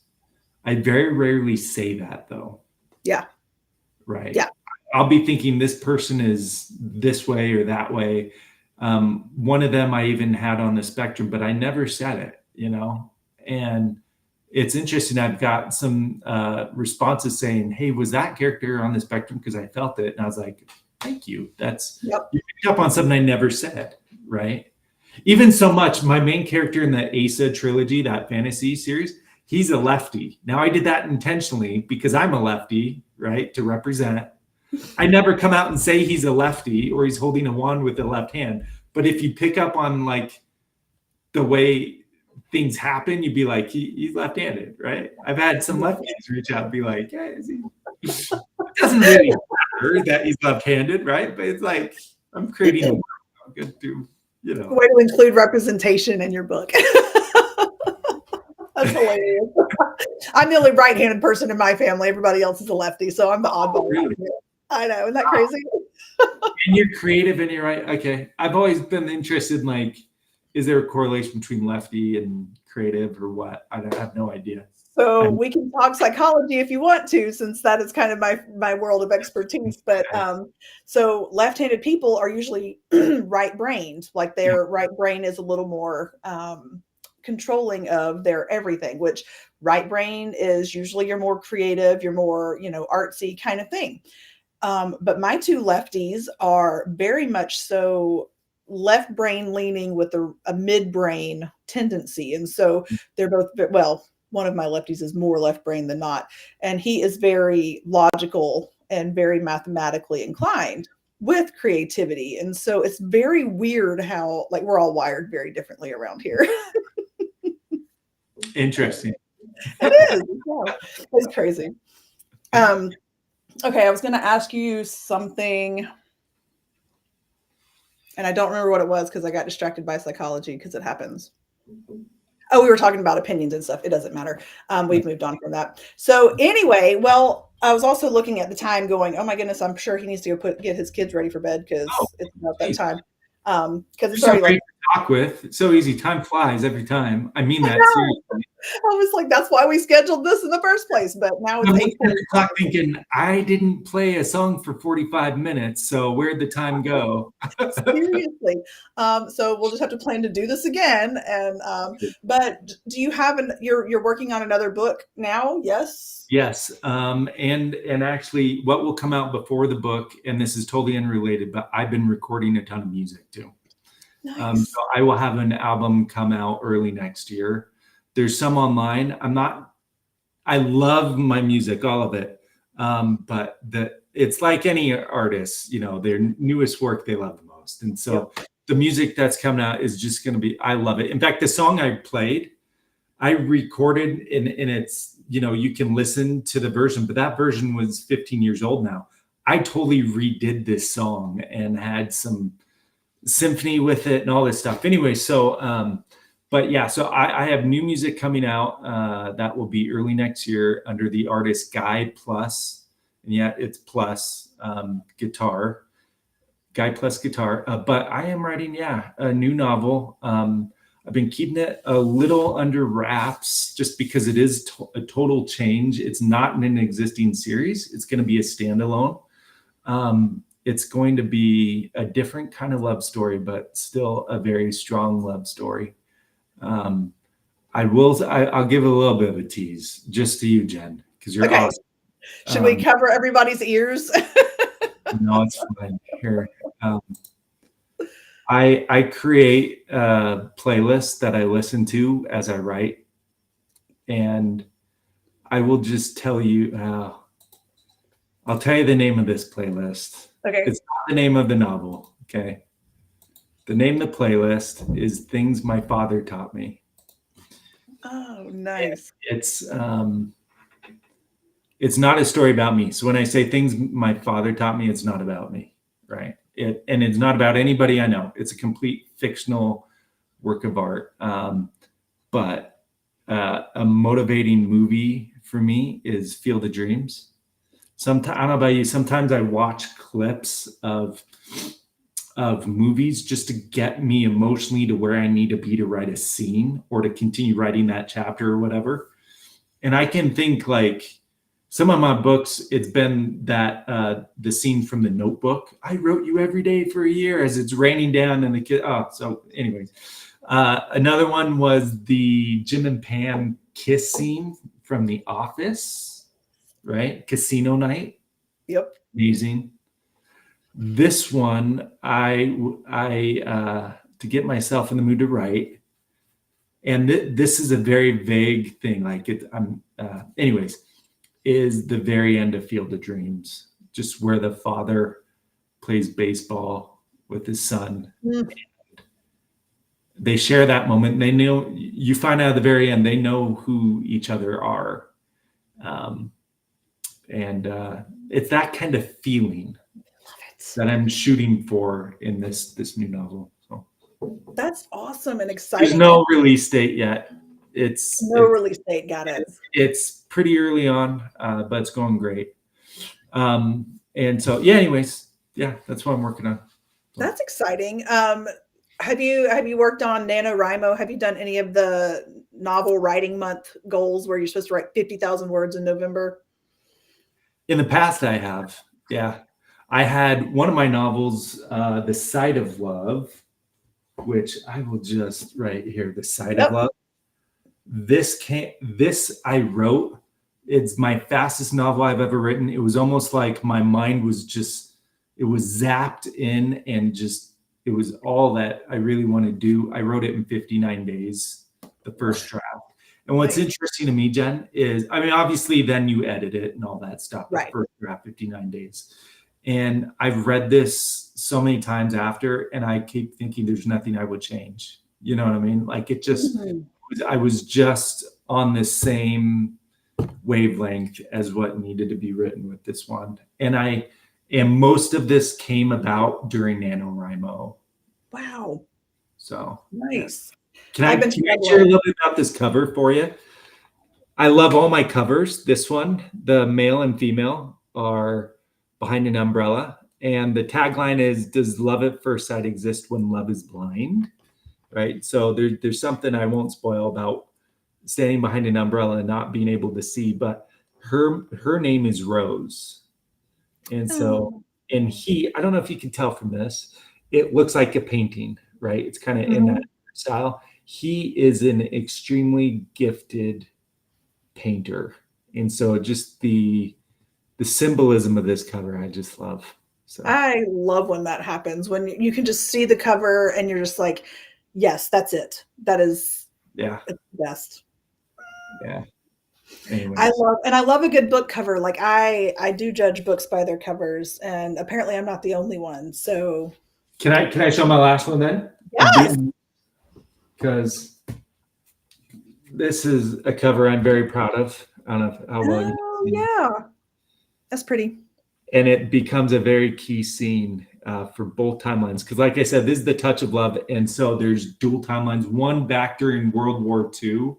I very rarely say that though. Yeah. Right. Yeah. I'll be thinking this person is this way or that way. One of them I even had on the spectrum, but I never said it. And it's interesting. I've got some responses saying, "Hey, was that character on the spectrum? Because I felt it." And I was like, "Thank you. Yep. You picked up on something I never said." Right. Even so much, my main character in the Asa trilogy, that fantasy series, he's a lefty. Now I did that intentionally because I'm a lefty, right, to represent. I never come out and say he's a lefty or he's holding a wand with the left hand. But if you pick up on like the way things happen, you'd be like, he's left-handed, right? I've had some lefties reach out and be like, hey, it doesn't really matter that he's left-handed, right? But it's like, I'm creating a world. I'm going to, Way to include representation in your book. That's hilarious. I'm the only right-handed person in my family. Everybody else is a lefty, so I'm the oddball. Really? I know. Isn't that crazy? And you're creative and you're right. Okay. I've always been interested in like, is there a correlation between lefty and creative or what? I have no idea. So we can talk psychology if you want to, since that is kind of my world of expertise. But so left-handed people are usually right-brained. Like their right brain is a little more controlling of their everything, which right brain is usually you're more creative, you're more, artsy kind of thing. But my two lefties are very much so left brain leaning with a midbrain tendency. And so they're both, well, one of my lefties is more left brain than not. And he is very logical and very mathematically inclined with creativity. And so it's very weird how, like, we're all wired very differently around here. Interesting. It is. Yeah. It's crazy. Okay, I was going to ask you something, and I don't remember what it was because I got distracted by psychology because it happens. Oh, we were talking about opinions and stuff. It doesn't matter. We've moved on from that. So anyway, well, I was also looking at the time going, oh my goodness, I'm sure he needs to go get his kids ready for bed because it's about that time. Because it's already like talk with. It's so easy. Time flies every time. I mean that seriously. I was like, that's why we scheduled this in the first place. But now it's 8:00 thinking, I didn't play a song for 45 minutes. So where'd the time go? Seriously. So we'll just have to plan to do this again. And but do you have you're working on another book now? Yes. Yes. And actually what will come out before the book, and this is totally unrelated, but I've been recording a ton of music too. Nice. So I will have an album come out early next year. There's some online. I love my music, all of it. But it's like any artist, their newest work they love the most. And so the music that's coming out is just going to be, I love it. In fact, the song I played, I recorded and it's, you can listen to the version, but that version was 15 years old now. I totally redid this song and had some symphony with it and all this stuff. Anyway, so, but yeah, so I have new music coming out that will be early next year under the artist Guy Plus. And yeah, it's plus guitar, Guy Plus Guitar. But I am writing, a new novel. I've been keeping it a little under wraps just because it is a total change. It's not in an existing series. It's going to be a standalone. It's going to be a different kind of love story, but still a very strong love story. I'll give a little bit of a tease just to you, Jen, because you're awesome. Should we cover everybody's ears? No, it's fine. Here. I create a playlist that I listen to as I write. And I will just tell you, I'll tell you the name of this playlist. Okay. It's not the name of the novel. Okay. The name of the playlist is Things My Father Taught Me. Oh, And nice. it's not a story about me. So when I say things my father taught me, it's not about me, right? And it's not about anybody I know. It's a complete fictional work of art. But a motivating movie for me is Field of Dreams. Sometimes I don't know about you. Sometimes I watch clips of movies just to get me emotionally to where I need to be to write a scene or to continue writing that chapter or whatever. And I can think like some of my books, it's been that the scene from The Notebook. I wrote you every day for a year as it's raining down and the kid. Oh, so anyways, another one was the Jim and Pam kiss scene from The Office, right? Casino night, Yep. amazing. This one, I to get myself in the mood to write, and this is a very vague thing. Like it, anyways, is the very end of Field of Dreams, just where the father plays baseball with his son. Mm, They share that moment. They know, you find out at the very end, they know who each other are. Um, and it's that kind of feeling love it. that I'm shooting for in this new novel. So That's awesome and there's exciting. And no release date yet. It's no it's release date. Got it. it's pretty early on, but it's going great. And so yeah. Anyways, yeah, that's what I'm working on. So, That's exciting. Have you worked on NaNoWriMo? Have you done any of the novel writing month goals where you're supposed to write 50,000 words in November? in the past, I have. Yeah, I had one of my novels, The Side of Love, which I will just write here. The Side of Yep. Love. This I wrote. It's my fastest novel I've ever written. It was almost like my mind was just, it was zapped in and just, it was all that I really want to do. I wrote it in 59 days, the first draft. And what's Nice. interesting to me, Jen, is, I mean, obviously then you edit it and all that stuff, but Right. first draft, 59 days. And I've read this so many times after, and I keep thinking there's nothing I would change. You know what I mean? Like it just, Mhm. I was just on the same wavelength as what needed to be written with this one. And most of this came about during NaNoWriMo. Wow. So yeah. Nice. Can I've I been can I share a struggling. little bit about this cover for you? I love all my covers. This one, the male and female are behind an umbrella. And the tagline is, does love at first sight exist when love is blind? Right. So there's something I won't spoil about standing behind an umbrella and not being able to see, but her name is Rose. And so, Oh. and I don't know if you can tell from this, it looks like a painting, right? It's kind of in that Mhm. style. He is an extremely gifted painter. And so just the symbolism of this cover I just love. So I love when that happens, when you can just see the cover and you're just like, yes, that's it. That is yeah, it's the best. yeah. I Anyways. love and I love a good book cover. Like I do judge books by their covers, and apparently I'm not the only one. So Can I show my last one then? yes. Because this is a cover I'm very proud of. I don't know how well you can Oh see. yeah. That's pretty. And it becomes a very key scene for both timelines. Because, like I said, this is the touch of love. And so there's dual timelines, one back during World War II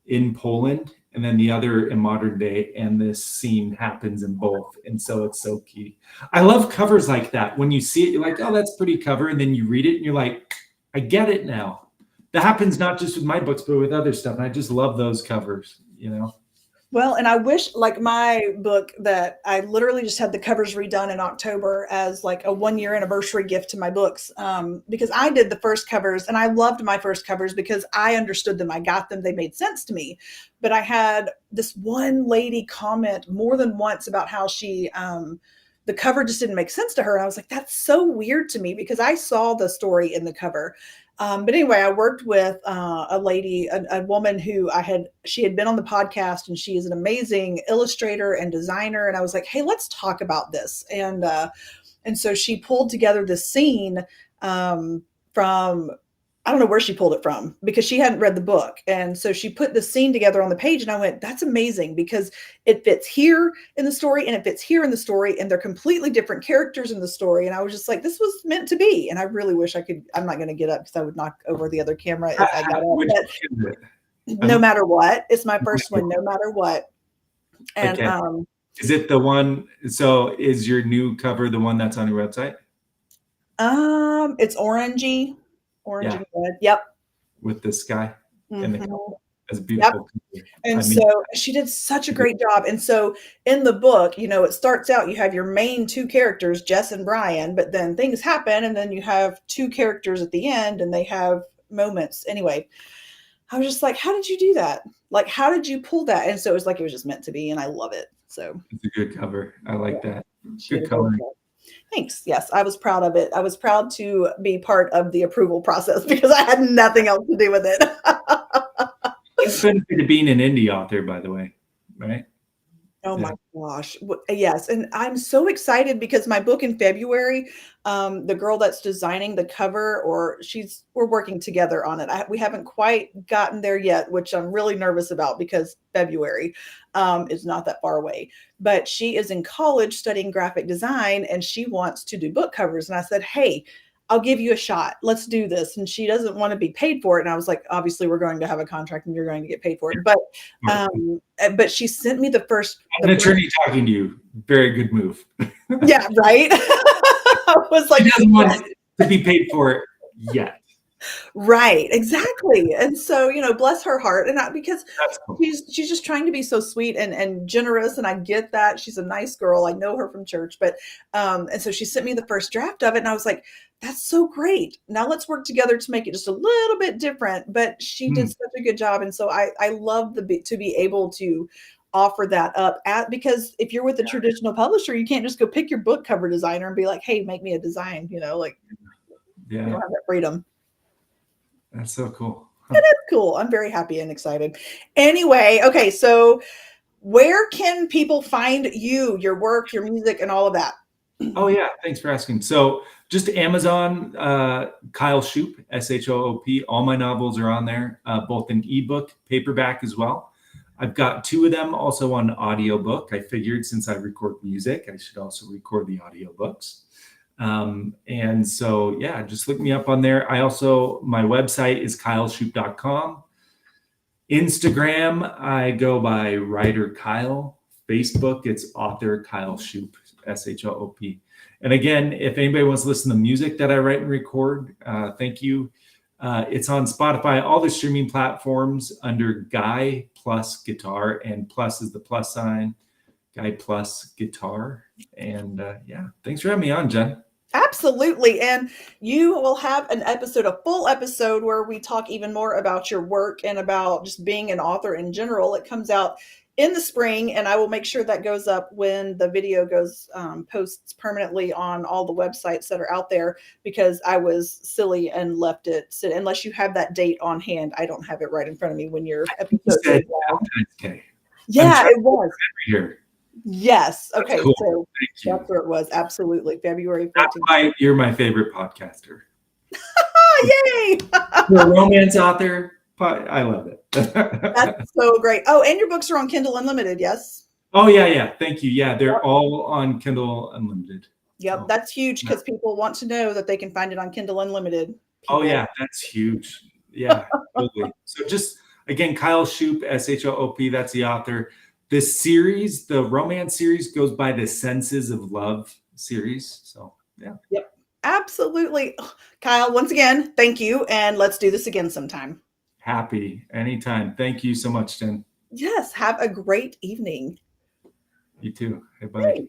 in Poland, and then the other in modern day. And this scene happens in both. And so it's so key. I love covers like that. When you see it, you're like, oh, that's a pretty cover. And then you read it and you're like, I get it now. That happens not just with my books, but with other stuff. And I just love those covers, you know? Well, and I wish like my book that I literally just had the covers redone in October as like a 1 year anniversary gift to my books. Because I did the first covers and I loved my first covers because I understood them. I got them. They made sense to me. But I had this one lady comment more than once about how the cover just didn't make sense to her. And I was like, that's so weird to me because I saw the story in the cover. But anyway, I worked with a lady, a woman who she had been on the podcast, and she is an amazing illustrator and designer. And I was like, hey, let's talk about this. And so she pulled together this scene from, I don't know where she pulled it from because she hadn't read the book. And so she put the scene together on the page and I went, that's amazing because it fits here in the story and it fits here in the story and they're completely different characters in the story. And I was just like, this was meant to be. And I really wish I could, I'm not going to get up because I would knock over the other camera if I got up. Which But is it? no matter what, it's my first one, no matter what. And Okay. Is it the one? So is your new cover the one that's on your website? It's orangey Yeah. and red. Yep. With the sky and the Mhm. color. That's Yep. beautiful. And I mean, so she did such a great job. And so in the book, you know, it starts out, you have your main two characters, Jess and Brian, but then things happen. And then you have two characters at the end and they have moments. Anyway, I was just like, how did you do that? Like, how did you pull that? And so it was like, it was just meant to be. And I love it. So it's a good cover. I like yeah, that. she did Good a great coloring. job. Thanks. Yes, I was proud of it. I was proud to be part of the approval process because I had nothing else to do with it. That's the benefit of being an indie author, by the way, right? Oh Yeah. my gosh. Yes. And I'm so excited because my book in February, the girl that's designing the cover, or we're working together on it. We haven't quite gotten there yet, which I'm really nervous about because February is not that far away. But she is in college studying graphic design and she wants to do book covers. And I said, hey, I'll give you a shot. Let's do this. And she doesn't want to be paid for it. And I was like, obviously, we're going to have a contract and you're going to get paid for it. But she sent me An attorney talking to you, very good move. yeah, right. I was like, She doesn't want to be paid for it yet. right, exactly. And so, you know, bless her heart, and because That's cool. she's just trying to be so sweet and generous, and I get that she's a nice girl. I know her from church, but and so she sent me the first draft of it, and I was like, that's so great. Now let's work together to make it just a little bit different. But she did such a good job, and so I love to be able to offer that up because if you're with a traditional publisher, you can't just go pick your book cover designer and be like, hey, make me a design. You know, like you don't have that freedom. That's so cool. It is cool. I'm very happy and excited. Anyway, okay, so where can people find you, your work, your music, and all of that? Oh yeah, thanks for asking. So just Amazon, Kyle Shoop, Shoop. All my novels are on there, both in ebook, paperback as well. I've got two of them also on audiobook. I figured since I record music, I should also record the audiobooks. And so, yeah, just look me up on there. My website is kyleshoop.com. Instagram, I go by writer Kyle. Facebook, it's author Kyle Shoop, Shoop. And again, if anybody wants to listen to music that I write and record, thank you. It's on Spotify, all the streaming platforms under Guy Plus Guitar, and plus is the plus sign, Guy Plus Guitar. And yeah, thanks for having me on, Jen. Absolutely. And you will have a full episode where we talk even more about your work and about just being an author in general. It comes out in the spring, and I will make sure that goes up when the video posts permanently on all the websites that are out there because I was silly and left it sit. Unless you have that date on hand, I don't have it right in front of me when your episode goes out. Okay. Yeah, it was. Here. Yes. Okay. Cool. So that's where it was. Absolutely. February 14th. You're my favorite podcaster. Yay! You're a romance author. I love it. That's so great. Oh, and your books are on Kindle Unlimited, yes? Oh, yeah. Thank you. Yeah, they're all on Kindle Unlimited. Yep, so, that's huge because people want to know that they can find it on Kindle Unlimited. Oh, yeah, that's huge. Yeah, totally. So just, again, Kyle Shoop, Shoop, that's the author. This series, the romance series, goes by the Senses of Love series. So, yeah. Yep, absolutely. Kyle, once again, thank you. And let's do this again sometime. Happy anytime. Thank you so much, Jen. Yes, have a great evening. You too. Hey, bye.